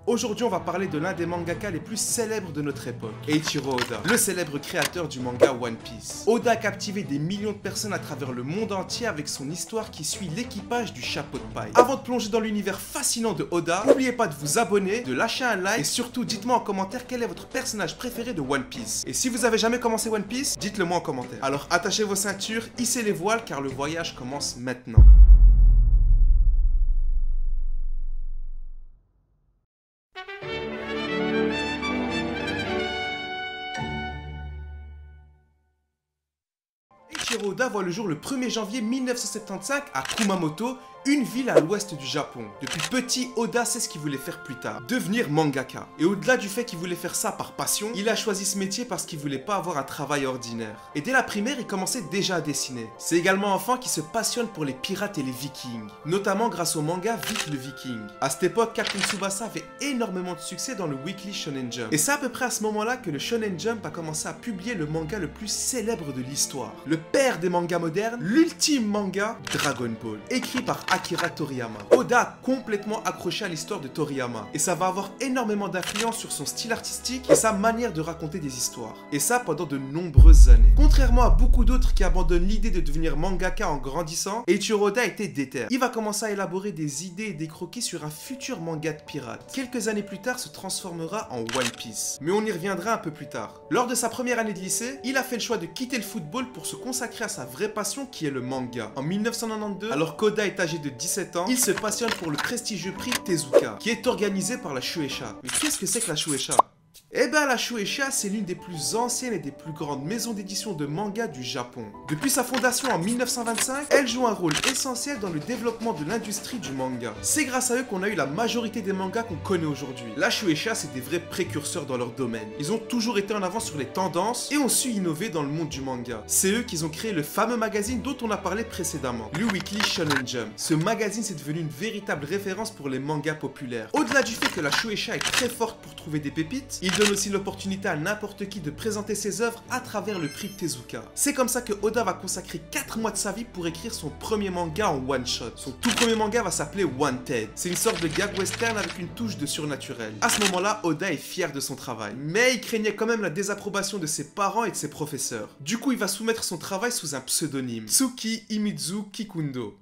Aujourd'hui, on va parler de l'un des mangaka les plus célèbres de notre époque, Eiichiro Oda, le célèbre créateur du manga One Piece. Oda a captivé des millions de personnes à travers le monde entier avec son histoire qui suit l'équipage du chapeau de paille. Avant de plonger dans l'univers fascinant de Oda, n'oubliez pas de vous abonner, de lâcher un like et surtout dites-moi en commentaire quel est votre personnage préféré de One Piece. Et si vous avez jamais commencé One Piece, dites-le moi en commentaire. Alors attachez vos ceintures, hissez les voiles car le voyage commence maintenant. Eiichiro Oda voit le jour le 1er janvier 1975 à Kumamoto, une ville à l'ouest du Japon. Depuis petit, Oda sait ce qu'il voulait faire plus tard, devenir mangaka. Et au-delà du fait qu'il voulait faire ça par passion, il a choisi ce métier parce qu'il voulait pas avoir un travail ordinaire. Et dès la primaire, il commençait déjà à dessiner. C'est également un enfant qui se passionne pour les pirates et les vikings, notamment grâce au manga Vic le Viking. À cette époque, Captain Tsubasa avait énormément de succès dans le Weekly Shonen Jump. Et c'est à peu près à ce moment-là que le Shonen Jump a commencé à publier le manga le plus célèbre de l'histoire. Le père des mangas modernes, l'ultime manga Dragon Ball, écrit par Akira Toriyama. Oda a complètement accroché à l'histoire de Toriyama et ça va avoir énormément d'influence sur son style artistique et sa manière de raconter des histoires. Et ça pendant de nombreuses années. Contrairement à beaucoup d'autres qui abandonnent l'idée de devenir mangaka en grandissant, Eiichiro Oda était déter. Il va commencer à élaborer des idées et des croquis sur un futur manga de pirates. Quelques années plus tard se transformera en One Piece. Mais on y reviendra un peu plus tard. Lors de sa première année de lycée, il a fait le choix de quitter le football pour se consacrer à sa vraie passion qui est le manga. En 1992, alors qu'Oda est âgé de 17 ans, il se passionne pour le prestigieux prix Tezuka, qui est organisé par la Shueisha. Mais qu'est-ce que c'est que la Shueisha ? Eh ben la Shueisha, c'est l'une des plus anciennes et des plus grandes maisons d'édition de manga du Japon. Depuis sa fondation en 1925, elle joue un rôle essentiel dans le développement de l'industrie du manga. C'est grâce à eux qu'on a eu la majorité des mangas qu'on connaît aujourd'hui. La Shueisha, c'est des vrais précurseurs dans leur domaine. Ils ont toujours été en avance sur les tendances et ont su innover dans le monde du manga. C'est eux qui ont créé le fameux magazine dont on a parlé précédemment, le Weekly Shonen Jump. Ce magazine, c'est devenu une véritable référence pour les mangas populaires. Au-delà du fait que la Shueisha est très forte pour trouver des pépites, il donne aussi l'opportunité à n'importe qui de présenter ses œuvres à travers le prix Tezuka. C'est comme ça que Oda va consacrer 4 mois de sa vie pour écrire son premier manga en one shot. Son tout premier manga va s'appeler Wanted. C'est une sorte de gag western avec une touche de surnaturel. À ce moment-là, Oda est fier de son travail, mais il craignait quand même la désapprobation de ses parents et de ses professeurs. Du coup, il va soumettre son travail sous un pseudonyme, Tsuki Imizu Kikundo.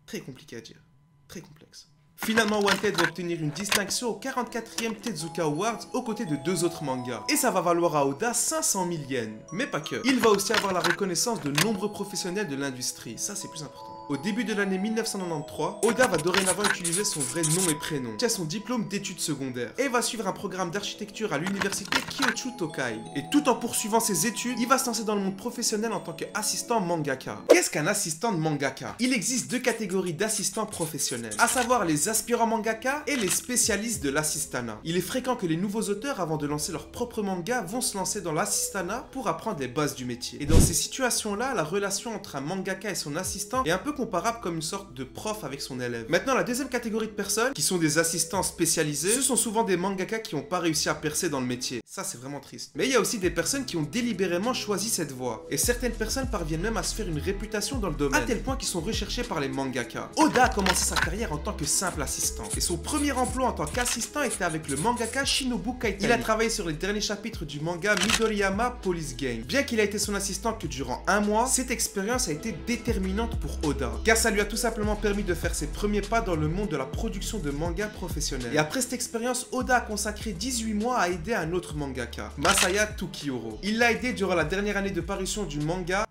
Très compliqué à dire, très complexe. Finalement, Wanted va obtenir une distinction au 44e Tezuka Awards aux côtés de 2 autres mangas. Et ça va valoir à Oda 500 000 yens. Mais pas que. Il va aussi avoir la reconnaissance de nombreux professionnels de l'industrie. Ça, c'est plus important. Au début de l'année 1993, Oda va dorénavant utiliser son vrai nom et prénom, qui a son diplôme d'études secondaires, et va suivre un programme d'architecture à l'université Kyochu Tokai. Et tout en poursuivant ses études, il va se lancer dans le monde professionnel en tant qu'assistant mangaka. Qu'est-ce qu'un assistant de mangaka? Il existe 2 catégories d'assistants professionnels, à savoir les aspirants mangaka et les spécialistes de l'assistanat. Il est fréquent que les nouveaux auteurs, avant de lancer leur propre manga, vont se lancer dans l'assistanat pour apprendre les bases du métier. Et dans ces situations-là, la relation entre un mangaka et son assistant est un peu comparable comme une sorte de prof avec son élève. Maintenant, la deuxième catégorie de personnes, qui sont des assistants spécialisés, ce sont souvent des mangaka qui n'ont pas réussi à percer dans le métier. Ça, c'est vraiment triste. Mais il y a aussi des personnes qui ont délibérément choisi cette voie. Et certaines personnes parviennent même à se faire une réputation dans le domaine, à tel point qu'ils sont recherchés par les mangaka. Oda a commencé sa carrière en tant que simple assistant. Et son premier emploi en tant qu'assistant était avec le mangaka Shinobu Kaitani. Il a travaillé sur les derniers chapitres du manga Midoriyama Police Gang. Bien qu'il a été son assistant que durant 1 mois, cette expérience a été déterminante pour Oda, car ça lui a tout simplement permis de faire ses premiers pas dans le monde de la production de manga professionnel. Et après cette expérience, Oda a consacré 18 mois à aider un autre mangaka, Masaya Tukihiro. Il l'a aidé durant la dernière année de parution du manga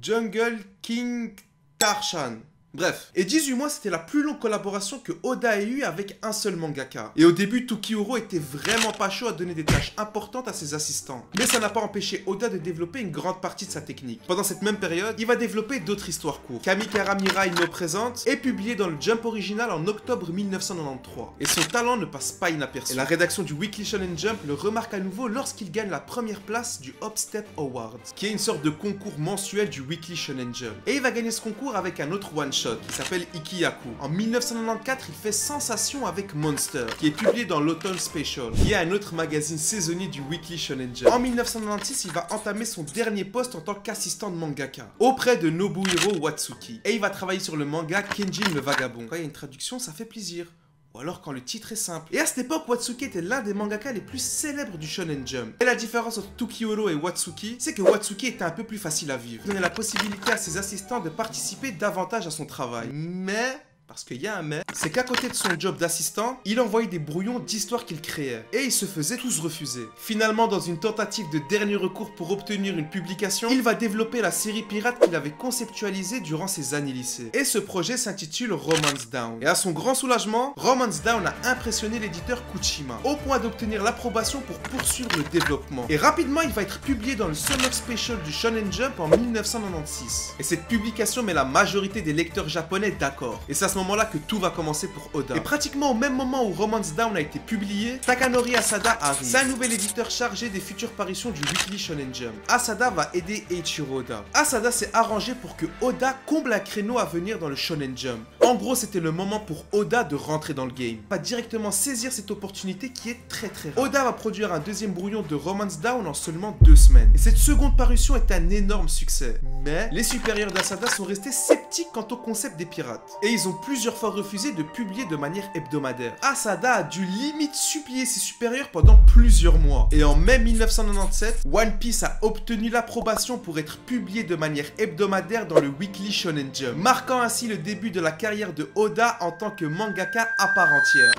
Jungle King Tarshan. Bref, et 18 mois c'était la plus longue collaboration que Oda ait eue avec un seul mangaka. Et au début, Tukihiro était vraiment pas chaud à donner des tâches importantes à ses assistants. Mais ça n'a pas empêché Oda de développer une grande partie de sa technique. Pendant cette même période, il va développer d'autres histoires courtes. Kamikara Mirai no Present est publié dans le Jump original en octobre 1993. Et son talent ne passe pas inaperçu. Et la rédaction du Weekly Shonen Jump le remarque à nouveau lorsqu'il gagne la première place du Hopstep Award, qui est une sorte de concours mensuel du Weekly Shonen Jump. Et il va gagner ce concours avec un autre one-shot qui s'appelle Ikiyaku. En 1994, il fait sensation avec Monster, qui est publié dans l'Autumn Special, qui est un autre magazine saisonnier du Weekly Shonen Jump. En 1996, il va entamer son dernier poste en tant qu'assistant de mangaka, auprès de Nobuhiro Watsuki. Et il va travailler sur le manga Kenjin le Vagabond. Quand il y a une traduction, ça fait plaisir. ou alors quand le titre est simple. Et à cette époque, Watsuki était l'un des mangaka les plus célèbres du Shonen Jump. Et la différence entre Tukioro et Watsuki, c'est que Watsuki était un peu plus facile à vivre. Il donnait la possibilité à ses assistants de participer davantage à son travail. Mais... parce qu'il y a un mais, c'est qu'à côté de son job d'assistant, il envoyait des brouillons d'histoires qu'il créait. Et ils se faisaient tous refuser. Finalement, dans une tentative de dernier recours pour obtenir une publication, il va développer la série pirate qu'il avait conceptualisée durant ses années lycée. Et ce projet s'intitule Romance Down. Et à son grand soulagement, Romance Down a impressionné l'éditeur Kuchima, au point d'obtenir l'approbation pour poursuivre le développement. Et rapidement, il va être publié dans le Summer Special du Shonen Jump en 1996. Et cette publication met la majorité des lecteurs japonais d'accord. Et ça moment-là que tout va commencer pour Oda. Et pratiquement au même moment où Romance Down a été publié, Takanori Asada arrive. C'est un nouvel éditeur chargé des futures parutions du Weekly Shonen Jump. Asada va aider Eiichiro Oda. Asada s'est arrangé pour que Oda comble un créneau à venir dans le Shonen Jump. En gros, c'était le moment pour Oda de rentrer dans le game. Pas directement saisir cette opportunité qui est très rare. Oda va produire un deuxième brouillon de Romance Down en seulement 2 semaines. Et cette seconde parution est un énorme succès. Mais les supérieurs d'Asada sont restés sceptiques quant au concept des pirates. Et ils ont plusieurs fois refusé de publier de manière hebdomadaire. Asada a dû limite supplier ses supérieurs pendant plusieurs mois. Et en mai 1997, One Piece a obtenu l'approbation pour être publié de manière hebdomadaire dans le Weekly Shonen Jump, marquant ainsi le début de la carrière de Oda en tant que mangaka à part entière.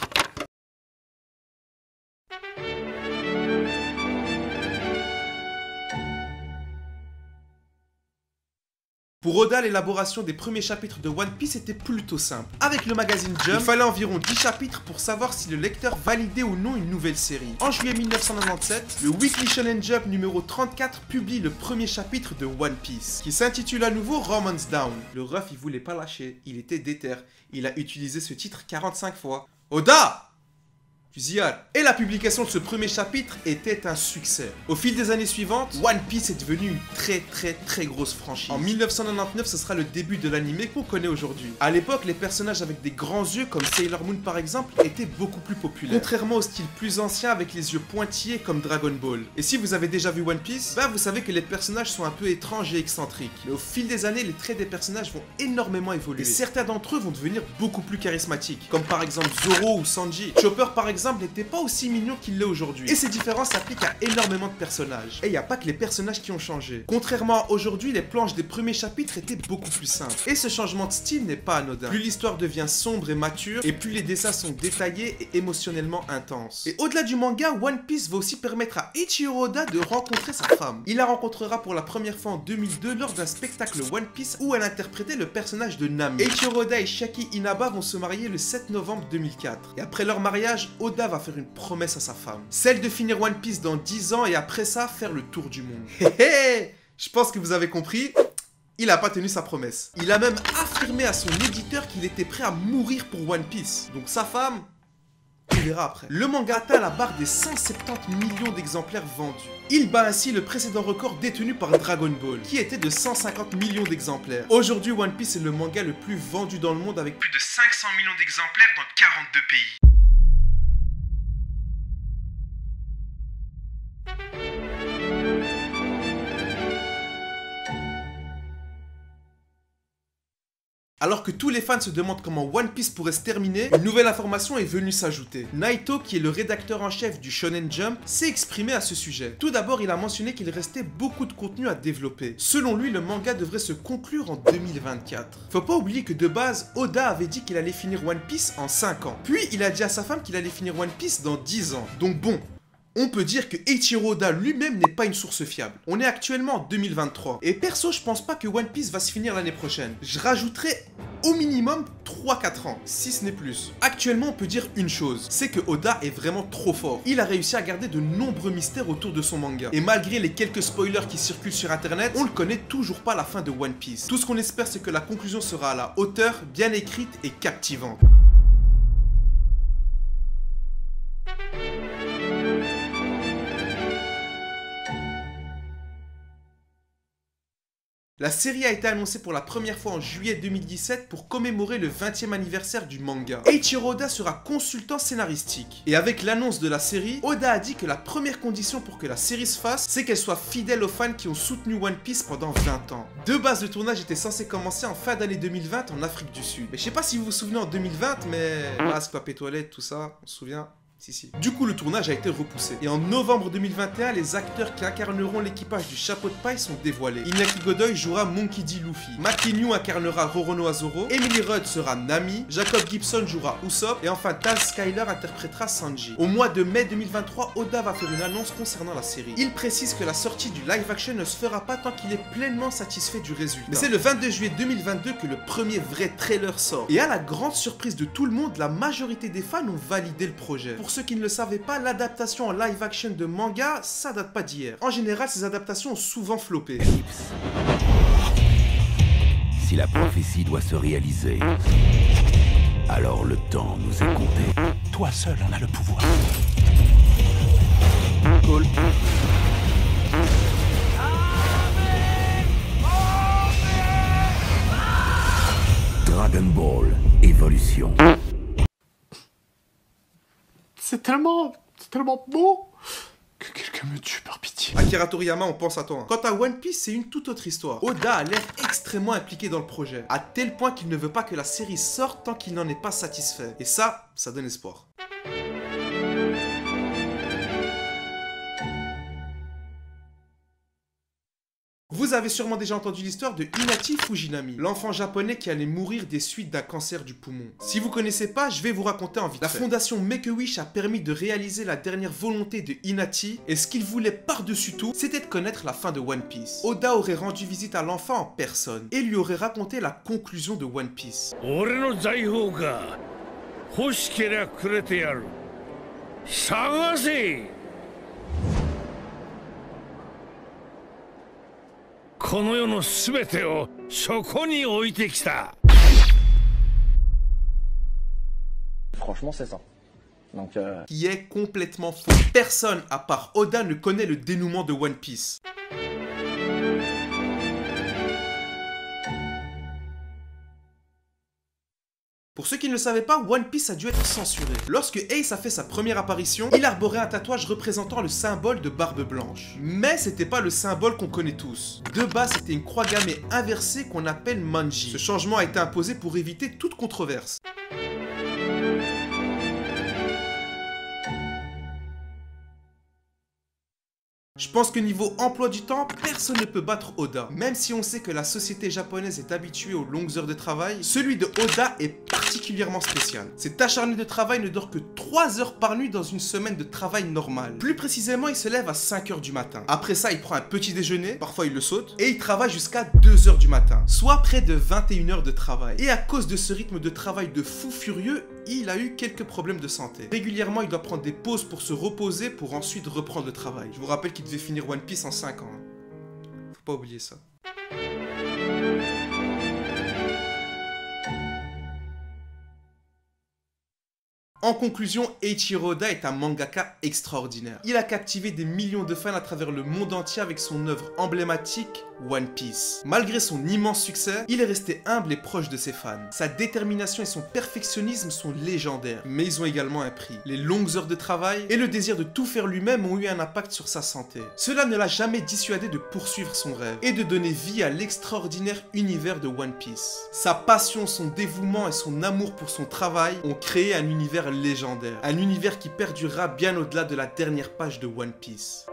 Pour Oda, l'élaboration des premiers chapitres de One Piece était plutôt simple. Avec le magazine Jump, il fallait environ 10 chapitres pour savoir si le lecteur validait ou non une nouvelle série. En juillet 1997, le Weekly Shonen Jump numéro 34 publie le premier chapitre de One Piece, qui s'intitule à nouveau Romance Down. Le ref, il voulait pas lâcher, il était déter. Il a utilisé ce titre 45 fois. Oda! Fusillade. Et la publication de ce premier chapitre était un succès. Au fil des années suivantes, One Piece est devenu une très grosse franchise. En 1999, ce sera le début de l'anime qu'on connaît aujourd'hui. À l'époque, les personnages avec des grands yeux, comme Sailor Moon par exemple, étaient beaucoup plus populaires. Contrairement au style plus ancien avec les yeux pointillés comme Dragon Ball. Et si vous avez déjà vu One Piece, bah vous savez que les personnages sont un peu étranges et excentriques. Mais au fil des années, les traits des personnages vont énormément évoluer. Et certains d'entre eux vont devenir beaucoup plus charismatiques. Comme par exemple Zoro ou Sanji. Chopper par exemple n'était pas aussi mignon qu'il l'est aujourd'hui. Et ces différences s'appliquent à énormément de personnages. Et il n'y a pas que les personnages qui ont changé. Contrairement à aujourd'hui, les planches des premiers chapitres étaient beaucoup plus simples. Et ce changement de style n'est pas anodin. Plus l'histoire devient sombre et mature, et plus les dessins sont détaillés et émotionnellement intenses. Et au-delà du manga, One Piece va aussi permettre à Eiichiro Oda de rencontrer sa femme. Il la rencontrera pour la première fois en 2002 lors d'un spectacle One Piece où elle interprétait le personnage de Nami. Eiichiro Oda et Chiaki Inaba vont se marier le 7 novembre 2004. Et après leur mariage, Oda va faire une promesse à sa femme. Celle de finir One Piece dans 10 ans et après ça, faire le tour du monde. Je pense que vous avez compris. Il n'a pas tenu sa promesse. Il a même affirmé à son éditeur qu'il était prêt à mourir pour One Piece. Donc sa femme... on verra après. Le manga atteint la barre des 170 millions d'exemplaires vendus. Il bat ainsi le précédent record détenu par Dragon Ball, qui était de 150 millions d'exemplaires. Aujourd'hui, One Piece est le manga le plus vendu dans le monde avec plus de 500 millions d'exemplaires dans 42 pays. Alors que tous les fans se demandent comment One Piece pourrait se terminer, une nouvelle information est venue s'ajouter. Naito, qui est le rédacteur en chef du Shonen Jump, s'est exprimé à ce sujet. Tout d'abord, il a mentionné qu'il restait beaucoup de contenu à développer. Selon lui, le manga devrait se conclure en 2024. Faut pas oublier que de base, Oda avait dit qu'il allait finir One Piece en 5 ans. Puis, il a dit à sa femme qu'il allait finir One Piece dans 10 ans. Donc bon... on peut dire que Eiichiro Oda lui-même n'est pas une source fiable. On est actuellement en 2023. Et perso, je pense pas que One Piece va se finir l'année prochaine. Je rajouterai au minimum 3-4 ans, si ce n'est plus. Actuellement, on peut dire une chose, c'est que Oda est vraiment trop fort. Il a réussi à garder de nombreux mystères autour de son manga. Et malgré les quelques spoilers qui circulent sur internet, on ne connaît toujours pas la fin de One Piece. Tout ce qu'on espère, c'est que la conclusion sera à la hauteur, bien écrite et captivante. La série a été annoncée pour la première fois en juillet 2017 pour commémorer le 20e anniversaire du manga. Eiichiro Oda sera consultant scénaristique. Et avec l'annonce de la série, Oda a dit que la première condition pour que la série se fasse, c'est qu'elle soit fidèle aux fans qui ont soutenu One Piece pendant 20 ans. De base, le tournage était censé commencer en fin d'année 2020 en Afrique du Sud. Mais je sais pas si vous vous souvenez en 2020, mais masque, papier toilette, tout ça, on se souvient. Si. Du coup, le tournage a été repoussé. Et en novembre 2021, les acteurs qui incarneront l'équipage du chapeau de paille sont dévoilés. Inaki Godoy jouera Monkey D. Luffy. Maki New incarnera Roronoa Zoro. Emily Rudd sera Nami. Jacob Gibson jouera Usopp. Et enfin, Taz Skyler interprétera Sanji. Au mois de mai 2023, Oda va faire une annonce concernant la série. Il précise que la sortie du live action ne se fera pas tant qu'il est pleinement satisfait du résultat. Mais c'est le 22 juillet 2022 que le premier vrai trailer sort. Et à la grande surprise de tout le monde, la majorité des fans ont validé le projet. Pour ceux qui ne le savaient pas, l'adaptation en live action de manga, ça date pas d'hier. En général, ces adaptations ont souvent floppé. Si la prophétie doit se réaliser, alors le temps nous est compté. Toi seul en as le pouvoir. Cool. Dragon Ball Evolution. C'est tellement beau que quelqu'un me tue par pitié. Akira Toriyama, on pense à toi. Quant à One Piece, c'est une toute autre histoire. Oda a l'air extrêmement impliqué dans le projet, à tel point qu'il ne veut pas que la série sorte tant qu'il n'en est pas satisfait. Et ça donne espoir. Vous avez sûrement déjà entendu l'histoire de Hinati Fujinami, l'enfant japonais qui allait mourir des suites d'un cancer du poumon. Si vous connaissez pas, je vais vous raconter en vite fait. La fondation Make-A-Wish a permis de réaliser la dernière volonté de Hinati, et ce qu'il voulait par-dessus tout, c'était de connaître la fin de One Piece. Oda aurait rendu visite à l'enfant en personne, et lui aurait raconté la conclusion de One Piece. Franchement, c'est ça. Donc, Qui est complètement faux. Personne, à part Oda, ne connaît le dénouement de One Piece. Pour ceux qui ne le savaient pas, One Piece a dû être censuré. Lorsque Ace a fait sa première apparition, il arborait un tatouage représentant le symbole de Barbe Blanche. Mais c'était pas le symbole qu'on connaît tous. De base, c'était une croix gammée inversée qu'on appelle Manji. Ce changement a été imposé pour éviter toute controverse. Je pense que niveau emploi du temps, personne ne peut battre Oda. Même si on sait que la société japonaise est habituée aux longues heures de travail, celui de Oda est particulièrement spécial. Cet acharné de travail ne dort que 3 heures par nuit dans une semaine de travail normale. Plus précisément, il se lève à 5 heures du matin. Après ça, il prend un petit déjeuner, parfois il le saute, et il travaille jusqu'à 2 heures du matin. Soit près de 21 heures de travail. Et à cause de ce rythme de travail de fou furieux, il a eu quelques problèmes de santé. Régulièrement, il doit prendre des pauses pour se reposer pour ensuite reprendre le travail. Je vous rappelle qu'il devait finir One Piece en 5 ans. Faut pas oublier ça. En conclusion, Eiichiro Oda est un mangaka extraordinaire. Il a captivé des millions de fans à travers le monde entier avec son œuvre emblématique, One Piece. Malgré son immense succès, il est resté humble et proche de ses fans. Sa détermination et son perfectionnisme sont légendaires, mais ils ont également un prix. Les longues heures de travail et le désir de tout faire lui-même ont eu un impact sur sa santé. Cela ne l'a jamais dissuadé de poursuivre son rêve et de donner vie à l'extraordinaire univers de One Piece. Sa passion, son dévouement et son amour pour son travail ont créé un univers légendaire. Un univers qui perdurera bien au-delà de la dernière page de One Piece.